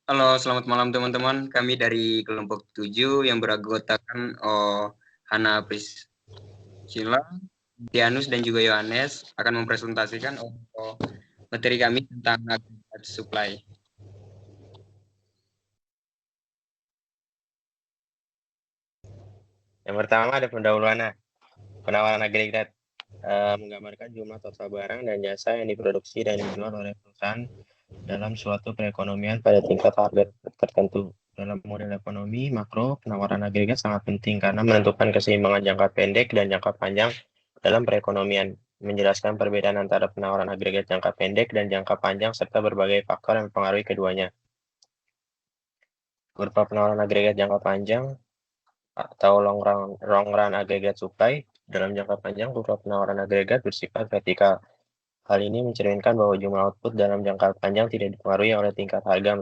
Halo, selamat malam teman-teman. Kami dari kelompok 7 yang beranggotakan Hana Priscilla, Dianus, dan juga Yohanes akan mempresentasikan materi kami tentang agregat supply. Yang pertama ada pendahuluan. Penawaran agregat menggambarkan jumlah total barang dan jasa yang diproduksi dan dijual oleh perusahaan dalam suatu perekonomian pada tingkat harga tertentu. Dalam model ekonomi makro, penawaran agregat sangat penting karena menentukan keseimbangan jangka pendek dan jangka panjang dalam perekonomian, menjelaskan perbedaan antara penawaran agregat jangka pendek dan jangka panjang serta berbagai faktor yang mempengaruhi keduanya. Kurva penawaran agregat jangka panjang atau long run agregat supply. Dalam jangka panjang, kurva penawaran agregat bersifat vertikal. Hal ini mencerminkan bahwa jumlah output dalam jangka panjang tidak dipengaruhi oleh tingkat harga.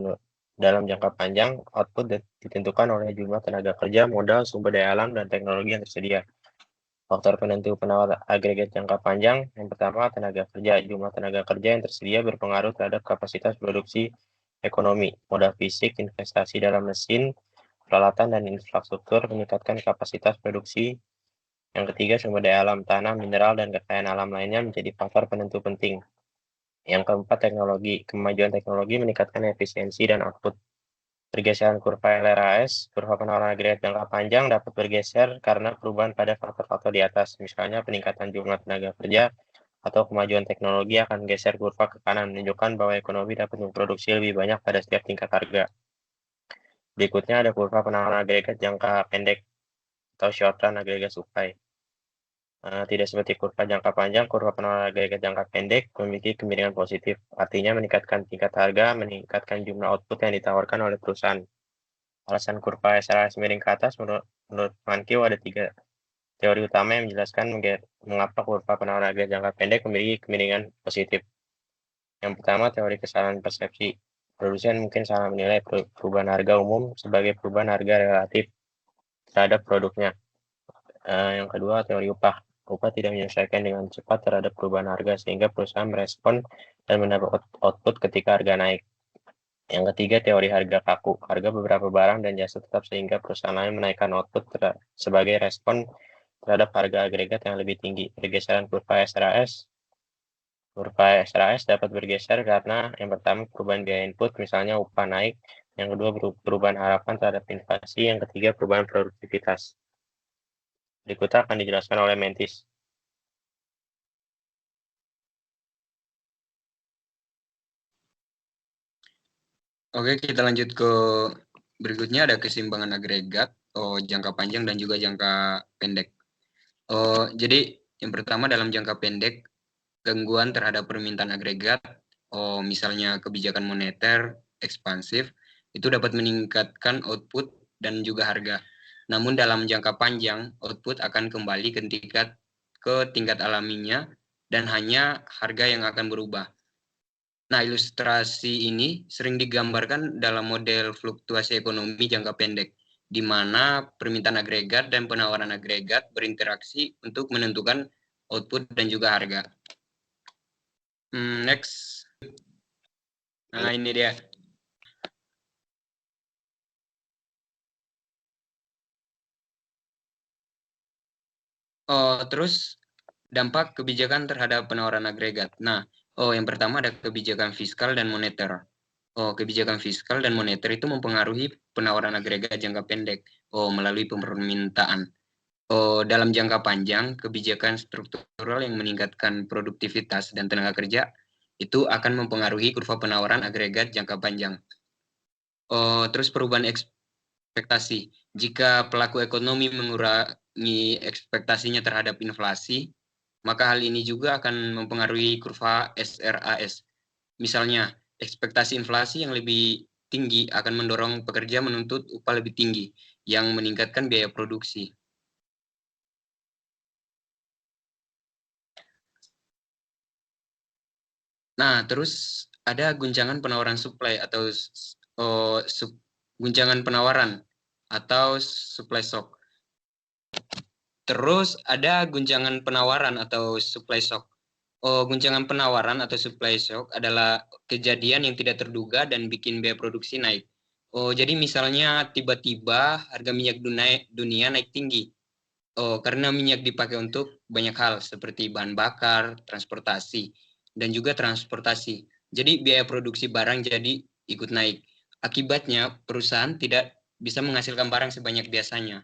Dalam jangka panjang, output ditentukan oleh jumlah tenaga kerja, modal, sumber daya alam, dan teknologi yang tersedia. Faktor penentu penawar agregat jangka panjang, yang pertama tenaga kerja. Jumlah tenaga kerja yang tersedia berpengaruh terhadap kapasitas produksi ekonomi, modal fisik, investasi dalam mesin, peralatan, dan infrastruktur meningkatkan kapasitas produksi. Yang ketiga, sumber daya alam, tanah, mineral, dan kekayaan alam lainnya menjadi faktor penentu penting. Yang keempat, teknologi. Kemajuan teknologi meningkatkan efisiensi dan output. Pergeseran kurva LRAS, kurva penawaran agregat jangka panjang dapat bergeser karena perubahan pada faktor-faktor di atas. Misalnya peningkatan jumlah tenaga kerja atau kemajuan teknologi akan geser kurva ke kanan, menunjukkan bahwa ekonomi dapat memproduksi lebih banyak pada setiap tingkat harga. Berikutnya ada kurva penawaran agregat jangka pendek atau short run agregat supply. Tidak seperti kurva jangka panjang, kurva penawaran agregat jangka pendek memiliki kemiringan positif, artinya meningkatkan tingkat harga, meningkatkan jumlah output yang ditawarkan oleh perusahaan. Alasan kurva SRS miring ke atas menurut Mankiw ada 3 teori utama yang menjelaskan mengapa kurva penawaran agregat jangka pendek memiliki kemiringan positif. Yang pertama, teori kesalahan persepsi. Produsen mungkin salah menilai perubahan harga umum sebagai perubahan harga relatif terhadap produknya. Yang kedua, teori upah. Upah tidak menyesuaikan dengan cepat terhadap perubahan harga sehingga perusahaan merespon dan mendapat output ketika harga naik. Yang ketiga, teori harga kaku. Harga beberapa barang dan jasa tetap sehingga perusahaan lain menaikkan output sebagai respon terhadap harga agregat yang lebih tinggi. Pergeseran kurva SRAS. Kurva SRAS dapat bergeser karena yang pertama perubahan biaya input, misalnya upah naik. Yang kedua, perubahan harapan terhadap inflasi. Yang ketiga, perubahan produktivitas. Berikutnya akan dijelaskan oleh Mentis. Oke, kita lanjut ke berikutnya, ada keseimbangan agregat, jangka panjang dan juga jangka pendek. Jadi yang pertama dalam jangka pendek, gangguan terhadap permintaan agregat, misalnya kebijakan moneter ekspansif, itu dapat meningkatkan output dan juga harga. Namun dalam jangka panjang, output akan kembali ke tingkat alaminya dan hanya harga yang akan berubah. Nah, ilustrasi ini sering digambarkan dalam model fluktuasi ekonomi jangka pendek, di mana permintaan agregat dan penawaran agregat berinteraksi untuk menentukan output dan juga harga. Next. Nah, ini dia. Terus dampak kebijakan terhadap penawaran agregat. Nah, yang pertama ada kebijakan fiskal dan moneter. Kebijakan fiskal dan moneter itu mempengaruhi penawaran agregat jangka pendek melalui permintaan. Dalam jangka panjang, kebijakan struktural yang meningkatkan produktivitas dan tenaga kerja itu akan mempengaruhi kurva penawaran agregat jangka panjang. Terus perubahan ekspektasi. Jika pelaku ekonomi mengurangi ekspektasinya terhadap inflasi, maka hal ini juga akan mempengaruhi kurva SRAS. Misalnya, ekspektasi inflasi yang lebih tinggi akan mendorong pekerja menuntut upah lebih tinggi, yang meningkatkan biaya produksi. Nah, terus ada guncangan penawaran supply atau guncangan penawaran atau supply shock. Terus ada guncangan penawaran atau supply shock. Guncangan penawaran atau supply shock adalah kejadian yang tidak terduga dan bikin biaya produksi naik. Oh, jadi misalnya tiba-tiba harga minyak dunia naik tinggi. Oh, karena minyak dipakai untuk banyak hal seperti bahan bakar, transportasi, dan juga transportasi. Jadi biaya produksi barang jadi ikut naik. Akibatnya perusahaan tidak bisa menghasilkan barang sebanyak biasanya.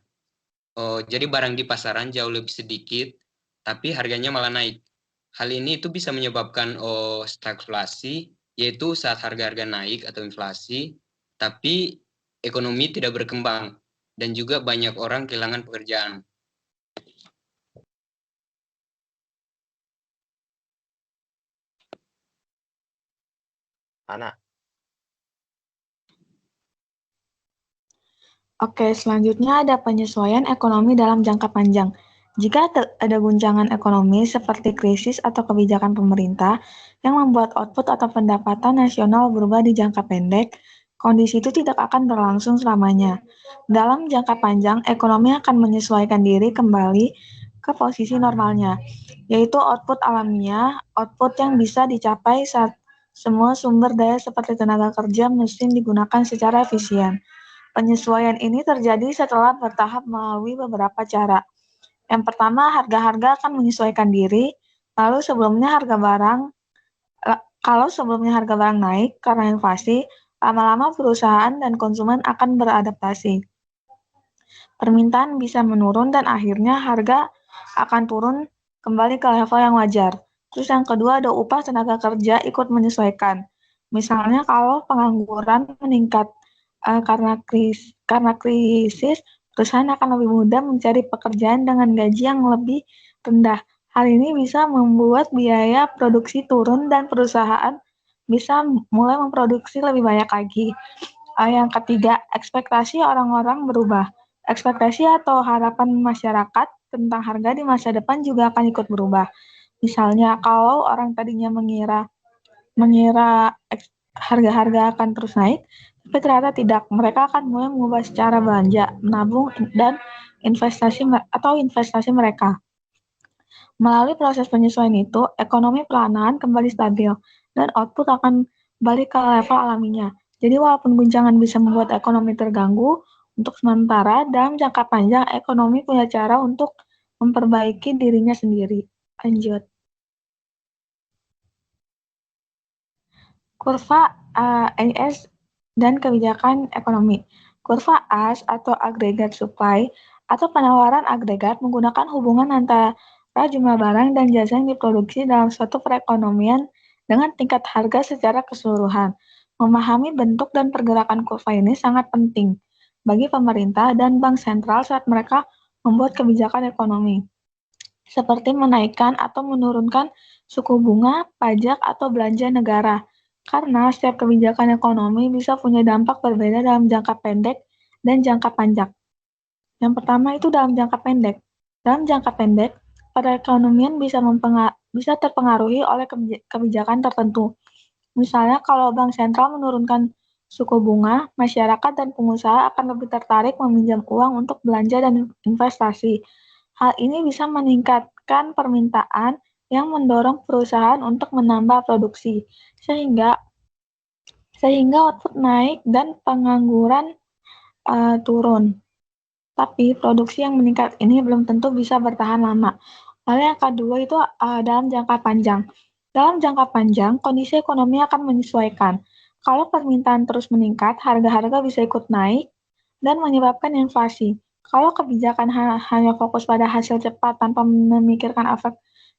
Oh, jadi barang di pasaran jauh lebih sedikit, tapi harganya malah naik. Hal ini itu bisa menyebabkan stagflasi, yaitu saat harga-harga naik atau inflasi, tapi ekonomi tidak berkembang dan juga banyak orang kehilangan pekerjaan. Ana. Oke, selanjutnya ada penyesuaian ekonomi dalam jangka panjang. Jika ada guncangan ekonomi seperti krisis atau kebijakan pemerintah yang membuat output atau pendapatan nasional berubah di jangka pendek, kondisi itu tidak akan berlangsung selamanya. Dalam jangka panjang, ekonomi akan menyesuaikan diri kembali ke posisi normalnya, yaitu output alamiah, output yang bisa dicapai saat semua sumber daya seperti tenaga kerja mesin digunakan secara efisien. Penyesuaian ini terjadi setelah bertahap melalui beberapa cara. Yang pertama, harga-harga akan menyesuaikan diri, lalu kalau sebelumnya harga barang naik karena inflasi, lama-lama perusahaan dan konsumen akan beradaptasi. Permintaan bisa menurun dan akhirnya harga akan turun kembali ke level yang wajar. Terus yang kedua ada upah tenaga kerja ikut menyesuaikan. Misalnya kalau pengangguran meningkat karena krisis, perusahaan akan lebih mudah mencari pekerjaan dengan gaji yang lebih rendah. Hal ini bisa membuat biaya produksi turun dan perusahaan bisa mulai memproduksi lebih banyak lagi. Yang ketiga, ekspektasi orang-orang berubah. Ekspektasi atau harapan masyarakat tentang harga di masa depan juga akan ikut berubah. Misalnya, kalau orang tadinya mengira harga-harga akan terus naik, tapi ternyata tidak. Mereka akan mulai mengubah cara belanja, menabung, dan investasi mereka. Melalui proses penyesuaian itu, ekonomi perlahan kembali stabil, dan output akan balik ke level alaminya. Jadi walaupun guncangan bisa membuat ekonomi terganggu, untuk sementara, dalam jangka panjang, ekonomi punya cara untuk memperbaiki dirinya sendiri. Lanjut. Kurva AS dan kebijakan ekonomi. Kurva AS atau agregat supply atau penawaran agregat menggunakan hubungan antara jumlah barang dan jasa yang diproduksi dalam suatu perekonomian dengan tingkat harga secara keseluruhan. Memahami bentuk dan pergerakan kurva ini sangat penting bagi pemerintah dan bank sentral saat mereka membuat kebijakan ekonomi, seperti menaikkan atau menurunkan suku bunga, pajak, atau belanja negara. Karena setiap kebijakan ekonomi bisa punya dampak berbeda dalam jangka pendek dan jangka panjang. Yang pertama itu dalam jangka pendek. Dalam jangka pendek, perekonomian bisa terpengaruhi oleh kebijakan tertentu. Misalnya kalau bank sentral menurunkan suku bunga, masyarakat dan pengusaha akan lebih tertarik meminjam uang untuk belanja dan investasi. Hal ini bisa meningkatkan permintaan yang mendorong perusahaan untuk menambah produksi, sehingga output naik dan pengangguran turun. Tapi produksi yang meningkat ini belum tentu bisa bertahan lama. Lalu yang kedua itu dalam jangka panjang. Dalam jangka panjang, kondisi ekonomi akan menyesuaikan. Kalau permintaan terus meningkat, harga-harga bisa ikut naik dan menyebabkan inflasi. Kalau kebijakan hanya fokus pada hasil cepat tanpa memikirkan efek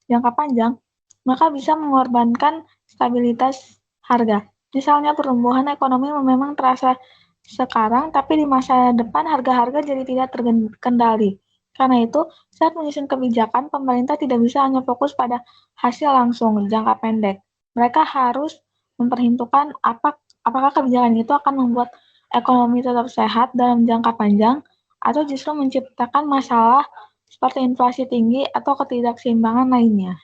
jangka panjang, maka bisa mengorbankan stabilitas harga. Misalnya pertumbuhan ekonomi memang terasa sekarang, tapi di masa depan harga-harga jadi tidak terkendali. Karena itu, saat menyusun kebijakan, pemerintah tidak bisa hanya fokus pada hasil langsung jangka pendek. Mereka harus memperhitungkan apakah kebijakan itu akan membuat ekonomi tetap sehat dalam jangka panjang atau justru menciptakan masalah seperti inflasi tinggi atau ketidakseimbangan lainnya.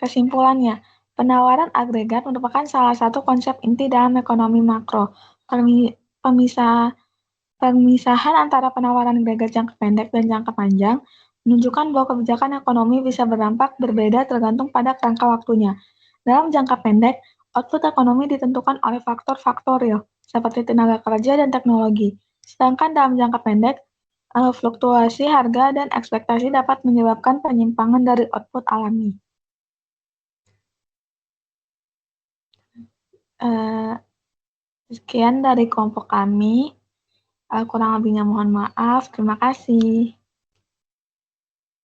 Kesimpulannya, penawaran agregat merupakan salah satu konsep inti dalam ekonomi makro. Pemisahan antara penawaran agregat jangka pendek dan jangka panjang menunjukkan bahwa kebijakan ekonomi bisa berdampak berbeda tergantung pada kerangka waktunya. Dalam jangka pendek, Output ekonomi ditentukan oleh faktor-faktor real, seperti tenaga kerja dan teknologi. Sedangkan dalam jangka pendek, fluktuasi harga dan ekspektasi dapat menyebabkan penyimpangan dari output alami. Sekian dari kelompok kami. Kurang lebihnya mohon maaf. Terima kasih.